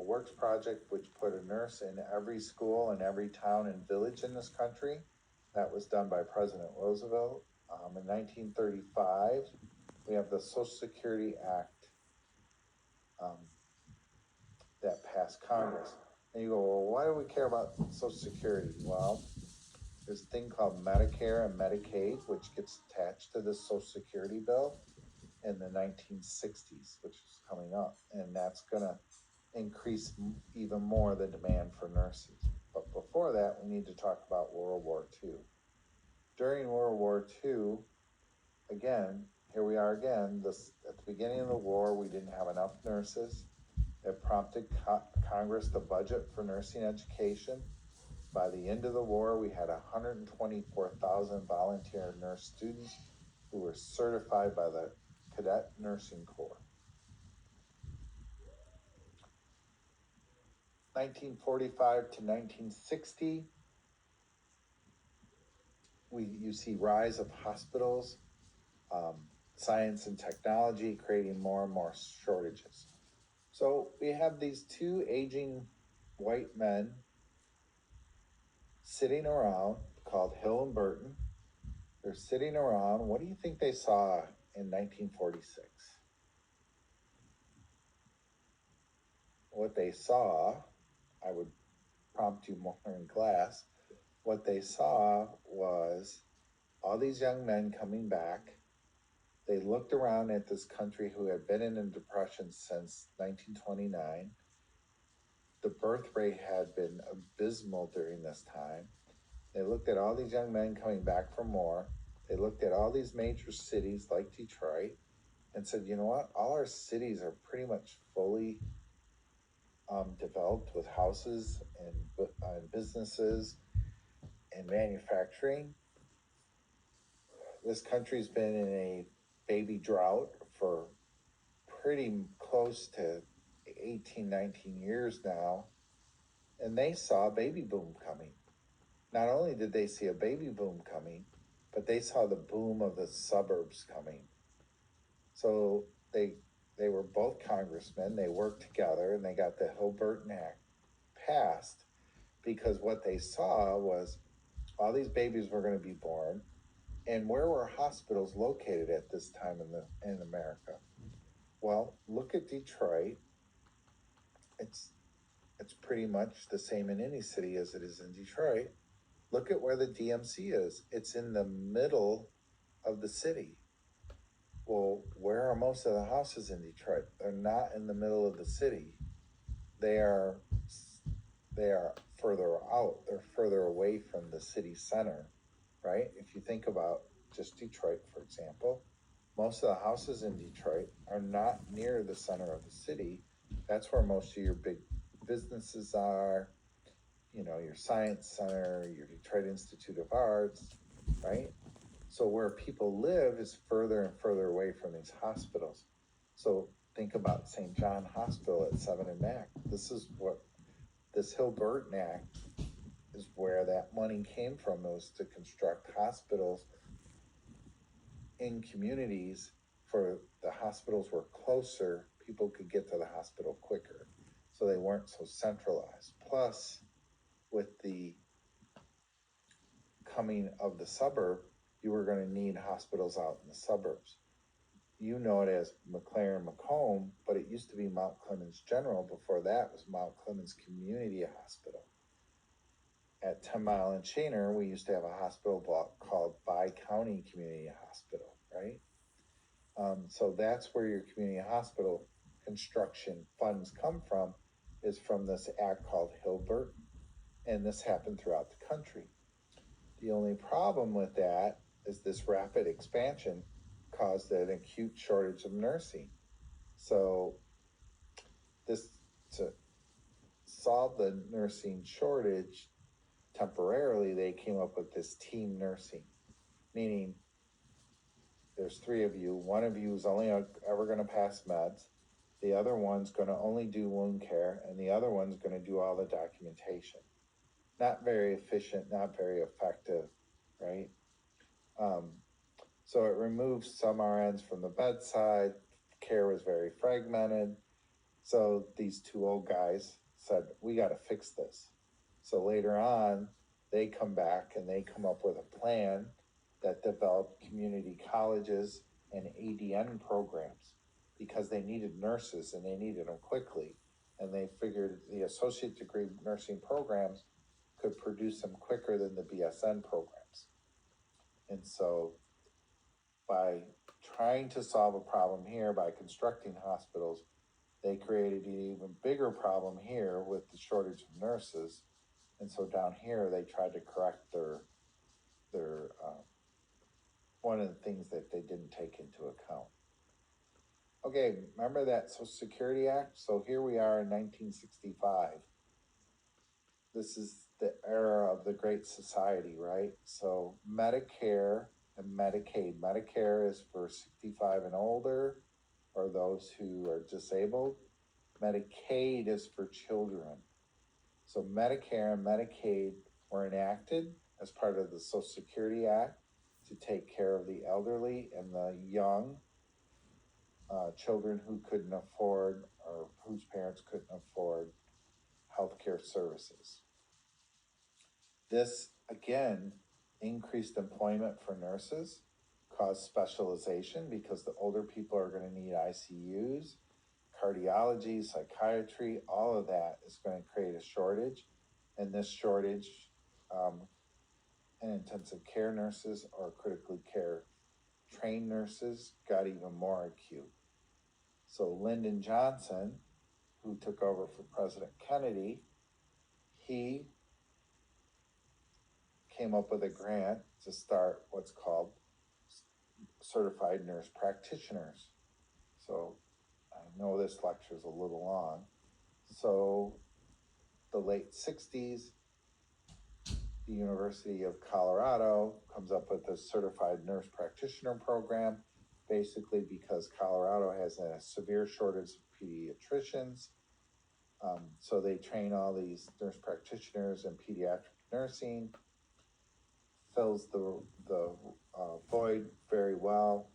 Works project, which put a nurse in every school and every town and village in this country. That was done by President Roosevelt. In 1935, we have the Social Security Act that passed Congress. And you go, well, why do we care about Social Security? Well, there's a thing called Medicare and Medicaid, which gets attached to the Social Security bill in the 1960s, which is coming up. And that's going to increase even more the demand for nurses. But before that, we need to talk about World War II. During World War II, again, here we are again, at the beginning of the war, we didn't have enough nurses. It prompted Congress to budget for nursing education. By the end of the war, we had 124,000 volunteer nurse students who were certified by the Cadet Nursing Corps. 1945 to 1960, you see rise of hospitals, science and technology creating more and more shortages. So we have these two aging white men sitting around called Hill and Burton. They're sitting around. What do you think they saw in 1946? What they saw, I would prompt you more in class, what they saw was all these young men coming back. They looked around at this country who had been in a depression since 1929. The birth rate had been abysmal during this time. They looked at all these young men coming back from war. They looked at all these major cities like Detroit and said, you know what? All our cities are pretty much fully developed with houses and businesses and manufacturing. This country's been in a baby drought for pretty close to 18, 19 years now, and they saw a baby boom coming. Not only did they see a baby boom coming, but they saw the boom of the suburbs coming. So they were both congressmen. They worked together and they got the Hill-Burton Act passed because what they saw was all these babies were going to be born. And where were hospitals located at this time in America? Well, look at Detroit. It's pretty much the same in any city as it is in Detroit. Look at where the DMC is. It's in the middle of the city. Well, where are most of the houses in Detroit? They're not in the middle of the city. They are further out. They're further away from the city center, right? If you think about just Detroit, for example, most of the houses in Detroit are not near the center of the city. That's where most of your big businesses are, your Science Center, your Detroit Institute of Arts, right? So where people live is further and further away from these hospitals. So think about St. John Hospital at 7 and Mac. This is what this Hill-Burton Act is where that money came from. It was to construct hospitals in communities for the hospitals were closer. People could get to the hospital quicker. So they weren't so centralized. Plus, with the coming of the suburb, you were going to need hospitals out in the suburbs. You know it as McLaren Macomb, but it used to be Mount Clemens General. Before that was Mount Clemens Community Hospital. At 10 Mile and Shaner, we used to have a hospital block called Bi-County Community Hospital, right? So that's where your community hospital construction funds come from, is from this act called Hill-Burton. And this happened throughout the country. The only problem with that is this rapid expansion caused an acute shortage of nursing. So to solve the nursing shortage temporarily, they came up with this team nursing, meaning there's 3 of you. One of you is only ever going to pass meds. The other one's going to only do wound care, and the other one's going to do all the documentation. Not very efficient, not very effective, right? So it removed some RNs from the bedside. Care was very fragmented. So these two old guys said, we got to fix this. So later on, they come back and they come up with a plan that developed community colleges and ADN programs because they needed nurses and they needed them quickly. And they figured the associate degree nursing programs could produce them quicker than the BSN programs. And so by trying to solve a problem here by constructing hospitals, they created an even bigger problem here with the shortage of nurses. And so down here, they tried to correct their one of the things that they didn't take into account. Okay, remember that Social Security Act? So here we are in 1965. This is the era of the Great Society, right? So Medicare and Medicaid. Medicare is for 65 and older, or those who are disabled. Medicaid is for children. So Medicare and Medicaid were enacted as part of the Social Security Act to take care of the elderly and the young children who couldn't afford or whose parents couldn't afford healthcare services. This, again, increased employment for nurses, caused specialization because the older people are going to need ICUs, cardiology, psychiatry, all of that is going to create a shortage. And this shortage in intensive care nurses or critically care trained nurses got even more acute. So Lyndon Johnson, who took over for President Kennedy, he came up with a grant to start what's called certified nurse practitioners. So I know this lecture is a little long. So the late 60s, the University of Colorado comes up with a certified nurse practitioner program, basically because Colorado has a severe shortage of pediatricians. So they train all these nurse practitioners in pediatric nursing, fills the void very well.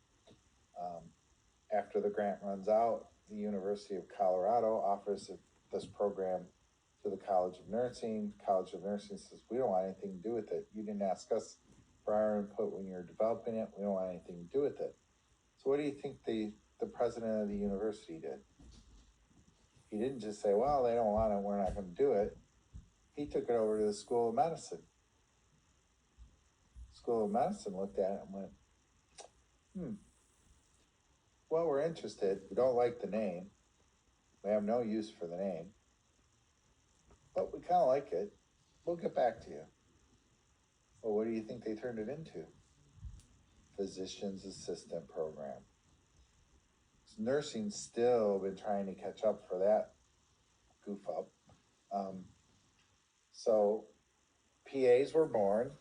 After the grant runs out, the University of Colorado offers this program to the College of Nursing. College of Nursing says, we don't want anything to do with it. You didn't ask us for our input when you were developing it. We don't want anything to do with it. So what do you think the president of the university did? He didn't just say, well, they don't want it, we're not going to do it. He took it over to the School of Medicine. School of Medicine looked at it and went, well, we're interested. We don't like the name. We have no use for the name. But we kind of like it. We'll get back to you. Well, what do you think they turned it into? Physician's Assistant Program. Nursing's still been trying to catch up for that goof up. So PAs were born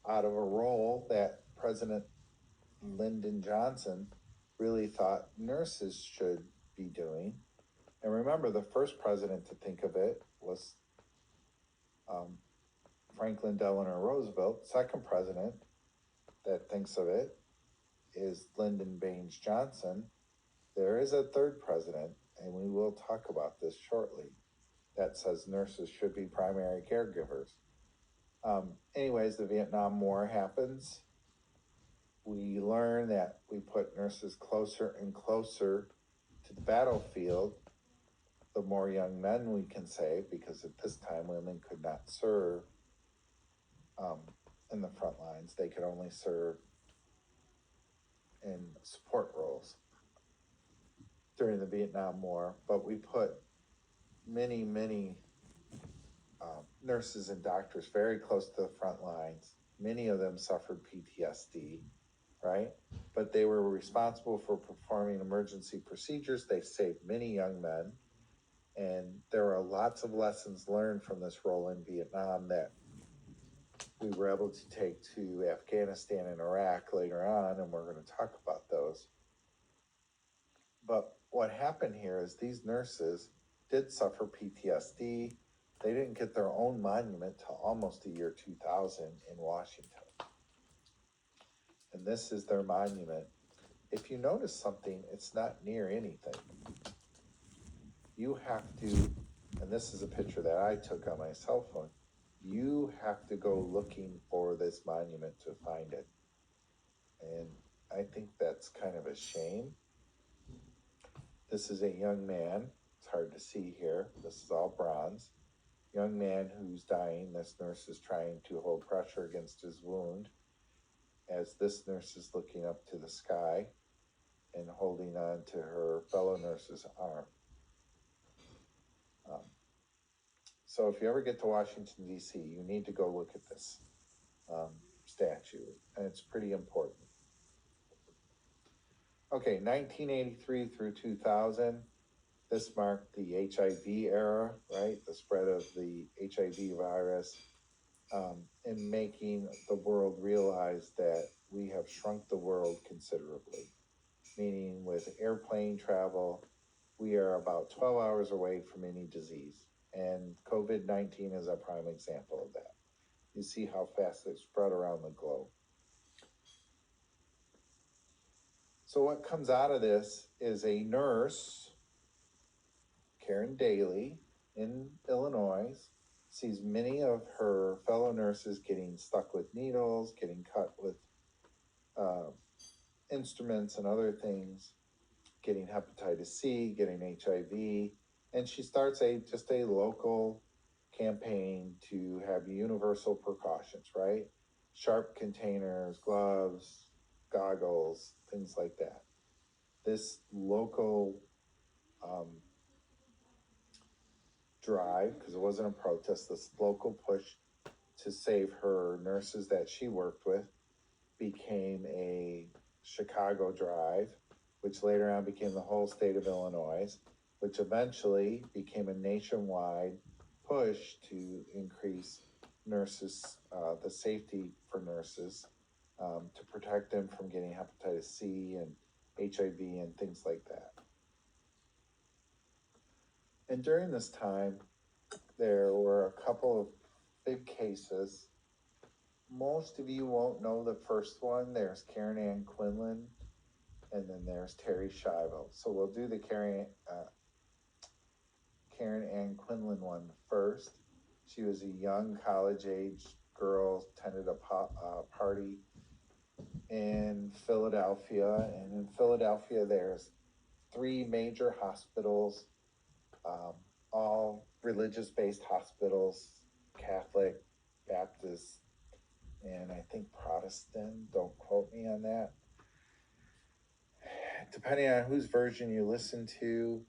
out of a role that President Lyndon Johnson really thought nurses should be doing. And remember, the first president to think of it was Franklin Delano Roosevelt. Second president that thinks of it is Lyndon Baines Johnson. There is a third president, and we will talk about this shortly, that says nurses should be primary caregivers. Anyways, the Vietnam War happens. We learn that we put nurses closer and closer to the battlefield, the more young men we can save, because at this time women could not serve in the front lines. They could only serve in support roles during the Vietnam War. But we put many nurses and doctors very close to the front lines. Many of them suffered PTSD, right? But they were responsible for performing emergency procedures. They saved many young men. And there are lots of lessons learned from this role in Vietnam that we were able to take to Afghanistan and Iraq later on, and we're going to talk about those. But what happened here is these nurses did suffer PTSD. They didn't get their own monument till almost the year 2000 in Washington. And this is their monument. If you notice something, it's not near anything. you have to, and this is a picture that I took on my cell phone, you have to go looking for this monument to find it. And I think that's kind of a shame. This is a young man. It's hard to see here. This is all bronze. Young man who's dying. This nurse is trying to hold pressure against his wound as this nurse is looking up to the sky and holding on to her fellow nurse's arm. Um, so if you ever get to Washington, D.C., you need to go look at this statue, and it's pretty important. Okay, 1983 through 2000, this marked the HIV era, right? The spread of the HIV virus, and making the world realize that we have shrunk the world considerably. Meaning, with airplane travel, we are about 12 hours away from any disease. And COVID-19 is a prime example of that. You see how fast it spread around the globe. So what comes out of this is a nurse, Karen Daly, in Illinois, sees many of her fellow nurses getting stuck with needles, getting cut with instruments and other things, getting hepatitis C, getting HIV, and she starts just a local campaign to have universal precautions, right? Sharp containers, gloves, goggles, things like that. This local drive, because it wasn't a protest, this local push to save her nurses that she worked with became a Chicago drive, which later on became the whole state of Illinois, which eventually became a nationwide push to increase nurses, the safety for nurses, to protect them from getting hepatitis C and HIV and things like that. And during this time, there were a couple of big cases. Most of you won't know the first one. There's Karen Ann Quinlan, and then there's Terry Schiavo. So we'll do the Karen Ann Quinlan one first. She was a young college-age girl, attended a party in Philadelphia. And in Philadelphia, there's 3 major hospitals, all religious-based hospitals, Catholic, Baptist, and I think Protestant. Don't quote me on that. Depending on whose version you listen to,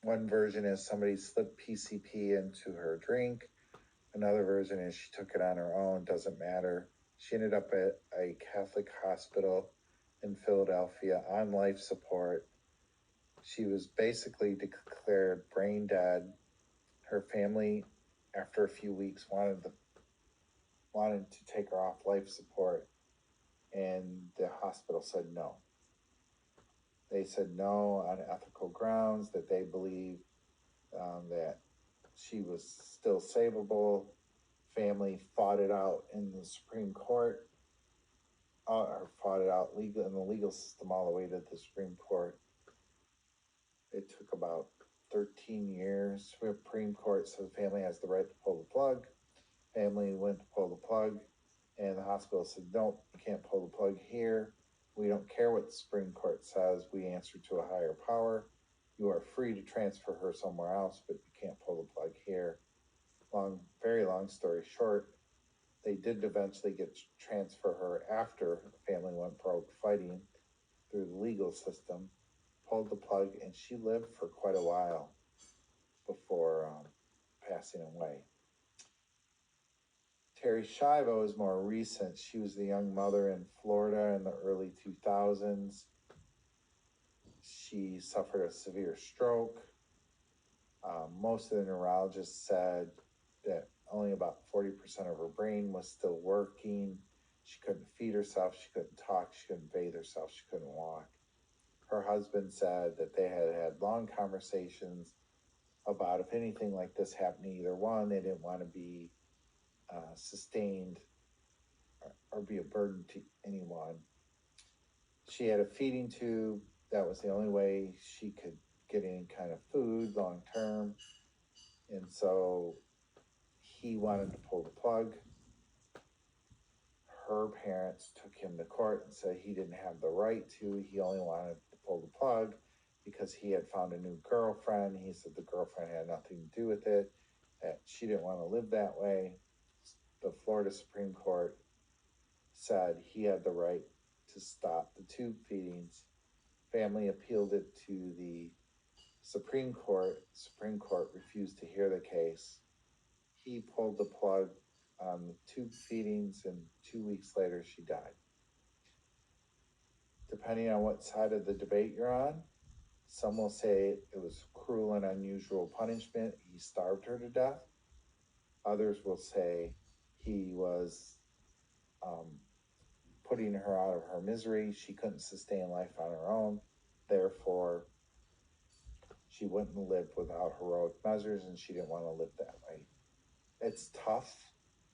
one version is somebody slipped PCP into her drink. Another version is she took it on her own. Doesn't matter. She ended up at a Catholic hospital in Philadelphia on life support. She was basically declared brain dead. Her family, after a few weeks, wanted to take her off life support, and the hospital said no. They said no on ethical grounds, that they believed that she was still savable. Family fought it out in the Supreme Court, or fought it out in the legal system all the way to the Supreme Court. It took about 13 years. The Supreme Court said the family has the right to pull the plug. Family went to pull the plug, and the hospital said, nope, you can't pull the plug here. We don't care what the Supreme Court says. We answer to a higher power. You are free to transfer her somewhere else, but you can't pull the plug here. Very long story short, they did eventually get to transfer her after the family went broke fighting through the legal system, pulled the plug, and she lived for quite a while before passing away. Terry Schiavo is more recent. She was the young mother in Florida in the early 2000s. She suffered a severe stroke. Most of the neurologists said that only about 40% of her brain was still working. She couldn't feed herself, she couldn't talk, she couldn't bathe herself, she couldn't walk. Her husband said that they had had long conversations about if anything like this happened to either one, they didn't want to be sustained or be a burden to anyone. She had a feeding tube. That was the only way she could get any kind of food long term. And so he wanted to pull the plug. Her parents took him to court and said he didn't have the right to. He only wanted to pull the plug because he had found a new girlfriend. He said the girlfriend had nothing to do with it, that she didn't want to live that way. The Florida Supreme Court said he had the right to stop the tube feedings. Family appealed it to the Supreme Court. Supreme Court refused to hear the case. He pulled the plug on the tube feedings, and 2 weeks later she died. Depending on what side of the debate you're on, some will say it was cruel and unusual punishment. He starved her to death. Others will say he was putting her out of her misery. She couldn't sustain life on her own. Therefore, she wouldn't live without heroic measures, and she didn't want to live that way. It's tough.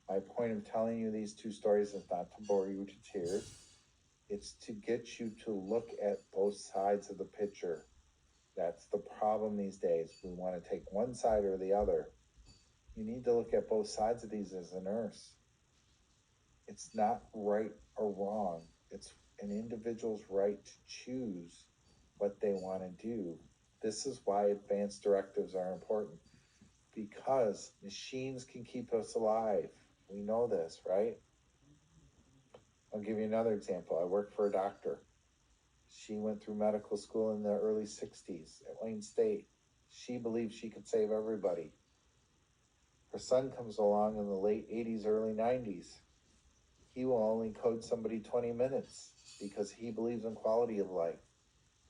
My point of telling you these two stories is not to bore you to tears. It's to get you to look at both sides of the picture. That's the problem these days. We want to take one side or the other. You need to look at both sides of these as a nurse. It's not right or wrong. It's an individual's right to choose what they want to do. This is why advanced directives are important, because machines can keep us alive. We know this, right? I'll give you another example. I worked for a doctor. She went through medical school in the early 60s at Wayne State. She believed she could save everybody. Her son comes along in the late 80s, early 90s. He will only code somebody 20 minutes because he believes in quality of life.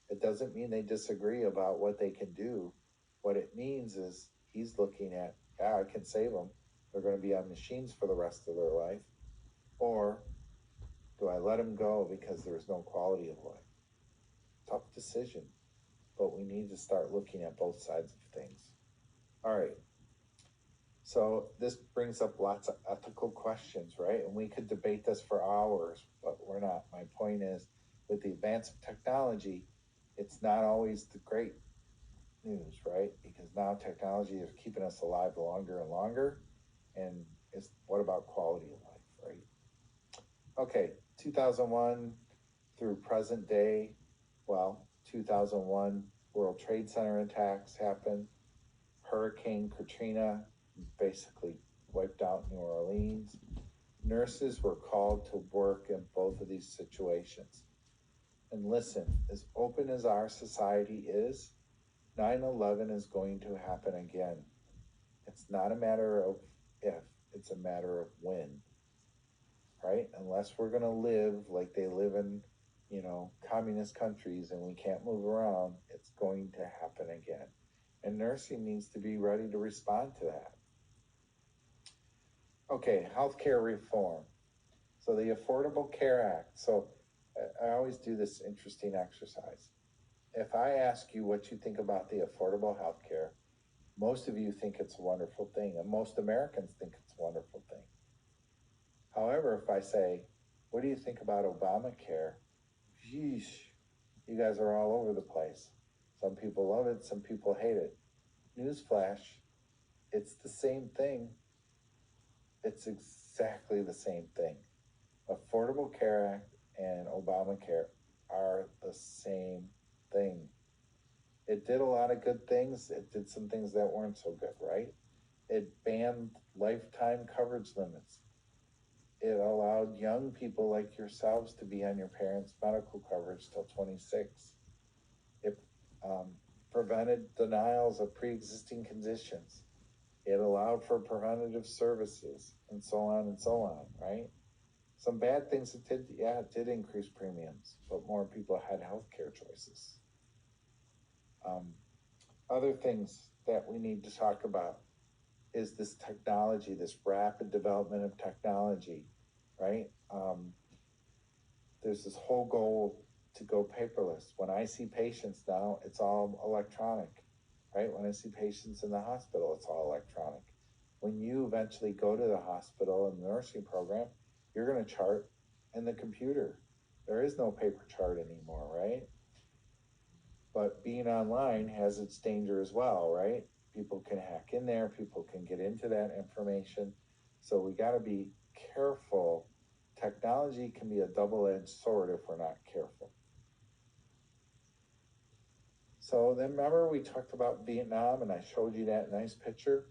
It doesn't mean they disagree about what they can do. What it means is he's looking at, yeah, I can save them. They're going to be on machines for the rest of their life. Or do I let them go because there's no quality of life? Tough decision, but we need to start looking at both sides of things. All right. So this brings up lots of ethical questions, right? And we could debate this for hours, but we're not. My point is, with the advance of technology, it's not always the great news, right? Because now technology is keeping us alive longer and longer. And what about quality of life, right? Okay, 2001 through present day. Well, 2001 World Trade Center attacks happened. Hurricane Katrina basically wiped out New Orleans. Nurses were called to work in both of these situations. And listen, as open as our society is, 9/11 is going to happen again. It's not a matter of if, it's a matter of when, right? Unless we're going to live like they live in, communist countries and we can't move around, it's going to happen again. And nursing needs to be ready to respond to that. Okay, healthcare reform. So the Affordable Care Act. So I always do this interesting exercise. If I ask you what you think about the affordable healthcare, most of you think it's a wonderful thing, and most Americans think it's a wonderful thing. However, if I say, what do you think about Obamacare? Yeesh, you guys are all over the place. Some people love it, some people hate it. Newsflash, it's the same thing. It's exactly the same thing. Affordable Care Act and Obamacare are the same thing. It did a lot of good things. It did some things that weren't so good, right? It banned lifetime coverage limits. It allowed young people like yourselves to be on your parents' medical coverage till 26. It prevented denials of pre-existing conditions. It allowed for preventative services, and so on and so on, right? Some bad things it did increase premiums, but more people had healthcare choices. Other things that we need to talk about is this technology, this rapid development of technology, right? There's this whole goal to go paperless. When I see patients now, it's all electronic, right? When I see patients in the hospital, it's all electronic. When you eventually go to the hospital in the nursing program, you're going to chart in the computer. There is no paper chart anymore, right? But being online has its danger as well, right? People can hack in there, people can get into that information. So we got to be careful. Technology can be a double edged sword if we're not careful. So then remember we talked about Vietnam and I showed you that nice picture?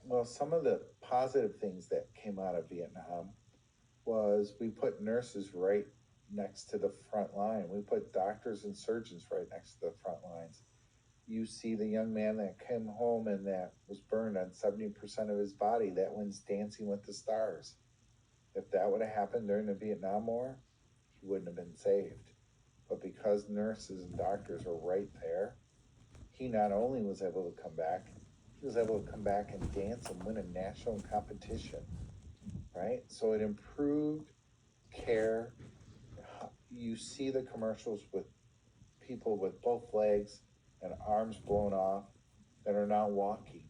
Well, some of the positive things that came out of Vietnam was we put nurses right next to the front line. We put doctors and surgeons right next to the front lines. You see the young man that came home and that was burned on 70% of his body, that wins Dancing with the Stars. If that would have happened during the Vietnam War, he wouldn't have been saved. But because nurses and doctors were right there, he not only was able to come back, he was able to come back and dance and win a national competition, right? So it improved care. You see the commercials with people with both legs and arms blown off that are now walking,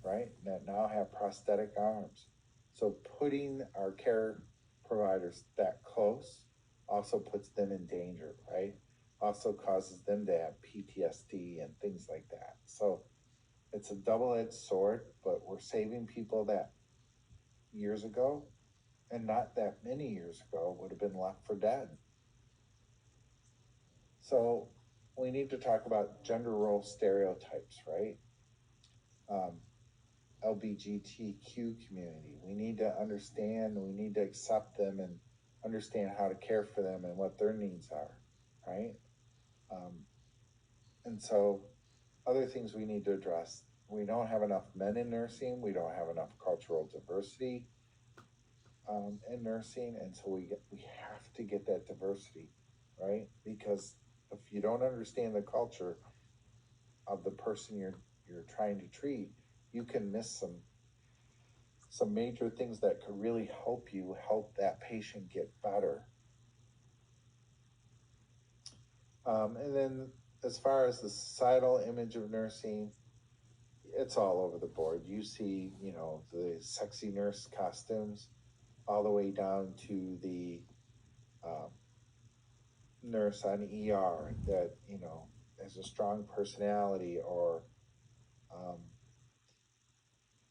right? That now have prosthetic arms. So putting our care providers that close also puts them in danger, right? Also causes them to have PTSD and things like that. So it's a double edged sword, but we're saving people that years ago and not that many years ago would have been left for dead. So we need to talk about gender role stereotypes, right? Um, LGBTQ community. We need to understand, we need to accept them and understand how to care for them and what their needs are, right? Um, and so, other things we need to address. We don't have enough men in nursing. We don't have enough cultural diversity in nursing, and so we have to get that diversity, right? Because if you don't understand the culture of the person you're trying to treat, you can miss some major things that could really help that patient get better. And then as far as the societal image of nursing, it's all over the board. You see, the sexy nurse costumes all the way down to the um, nurse on ER that, has a strong personality or um,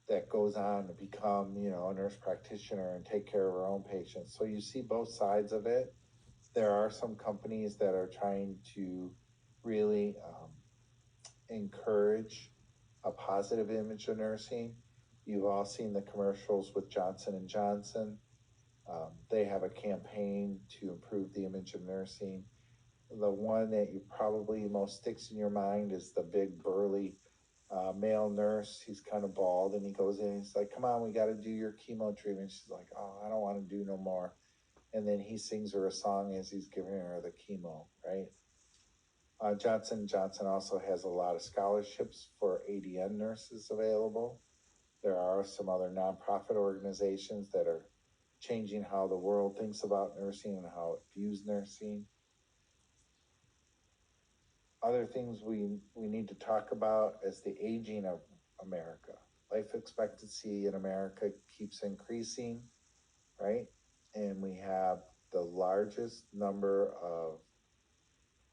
that goes on to become, a nurse practitioner and take care of her own patients. So you see both sides of it. There are some companies that are trying to really encourage a positive image of nursing. You've all seen the commercials with Johnson and Johnson. They have a campaign to improve the image of nursing. The one that you probably most sticks in your mind is the big burly male nurse. He's kind of bald, and he goes in and he's like, "Come on, we got to do your chemo treatment." She's like, "Oh, I don't want to do no more." And then he sings her a song as he's giving her the chemo, right? Johnson Johnson also has a lot of scholarships for ADN nurses available. There are some other nonprofit organizations that are changing how the world thinks about nursing and how it views nursing. Other things we need to talk about is the aging of America. Life expectancy in America keeps increasing, right? And we have the largest number of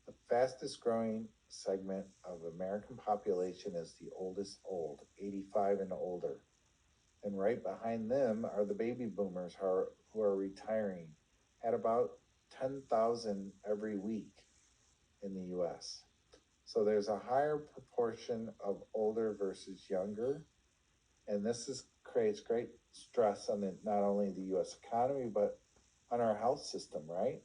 the fastest growing segment of American population is the oldest old, 85 and older. And right behind them are the baby boomers who are retiring at about 10,000 every week in the US. So there's a higher proportion of older versus younger. And creates great stress on not only the US economy, but on our health system, right?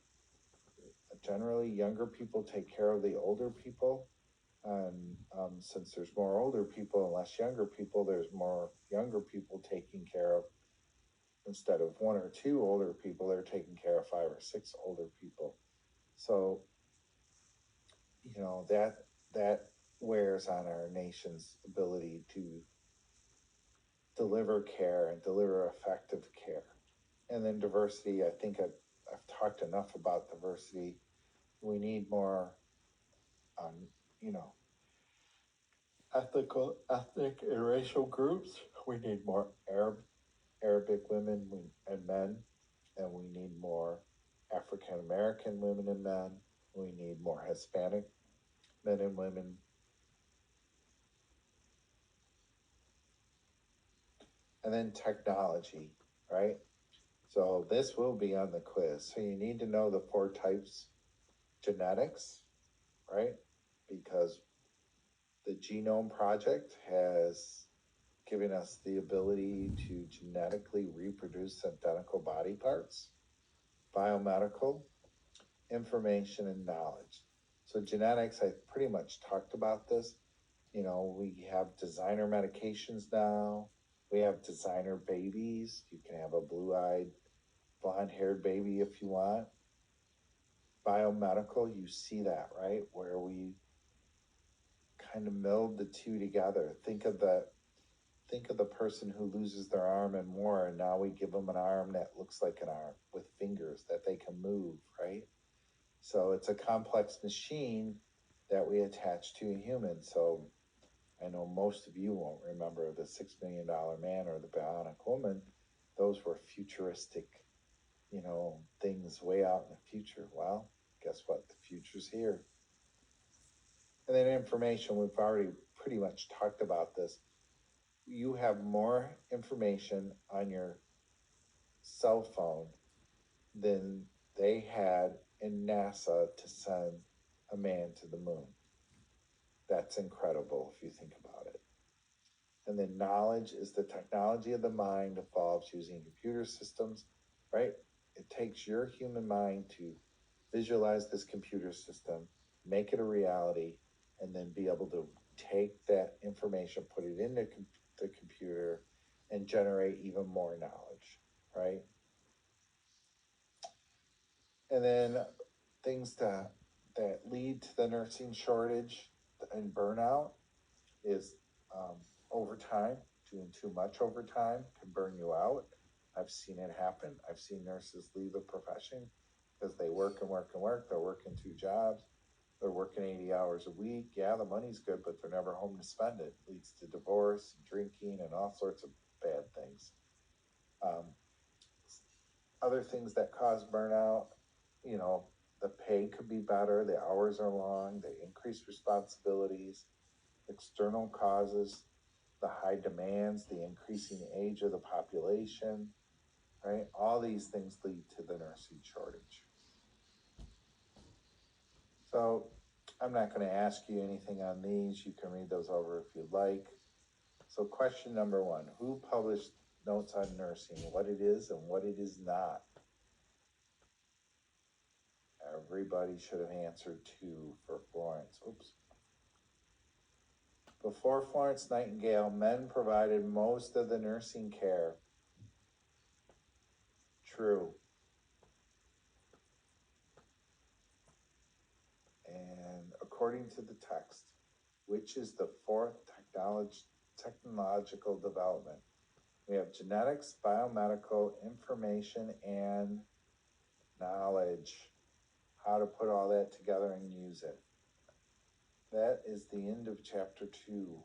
Generally, younger people take care of the older people. And since there's more older people and less younger people, there's more younger people taking care of. Instead of one or two older people, they're taking care of 5 or 6 older people. So, that wears on our nation's ability to deliver care and deliver effective care. And then diversity, I think I've talked enough about diversity. We need more, you know, ethnic and racial groups. We need more Arabic women and men, and we need more African American women and men. We need more Hispanic men and women. And then technology, right? So this will be on the quiz. So you need to know the 4 types genetics, right? Because the Genome Project has given us the ability to genetically reproduce identical body parts, biomedical, information, and knowledge. So genetics, I pretty much talked about this. You know, we have designer medications now. We have designer babies. You can have a blue-eyed, blonde-haired baby if you want. Biomedical, you see that, right? Where we kind of meld the two together. Think of the person who loses their arm in war, and now we give them an arm that looks like an arm with fingers that they can move, right? So it's a complex machine that we attach to a human. So I know most of you won't remember the $6 Million Man or the Bionic Woman. Those were futuristic, things way out in the future. Well, guess what? The future's here. And then information, we've already pretty much talked about this. You have more information on your cell phone than they had in NASA to send a man to the moon. That's incredible if you think about it. And then knowledge is the technology of the mind evolves using computer systems, right? It takes your human mind to visualize this computer system, make it a reality, and then be able to take that information, put it into the computer, and generate even more knowledge, right? And then things that lead to the nursing shortage and burnout is overtime. Doing too much overtime can burn you out. I've seen it happen. I've seen nurses leave the profession because they work and work and work. They're working 2 jobs. They're working 80 hours a week. Yeah, the money's good, but they're never home to spend it. It leads to divorce, drinking, and all sorts of bad things. Um, Other things that cause burnout, you know, the pay could be better, the hours are long, the increased responsibilities, external causes, the high demands, the increasing age of the population, right? All these things lead to the nursing shortage. So I'm not going to ask you anything on these. You can read those over if you'd like. So question number 1, who published Notes on Nursing, what it is and what it is not? Everybody should have answered 2 for Florence. Oops. Before Florence Nightingale, men provided most of the nursing care. True. And according to the text, which is the 4th technological development? We have genetics, biomedical, information, and knowledge. How to put all that together and use it. That is the end of chapter 2.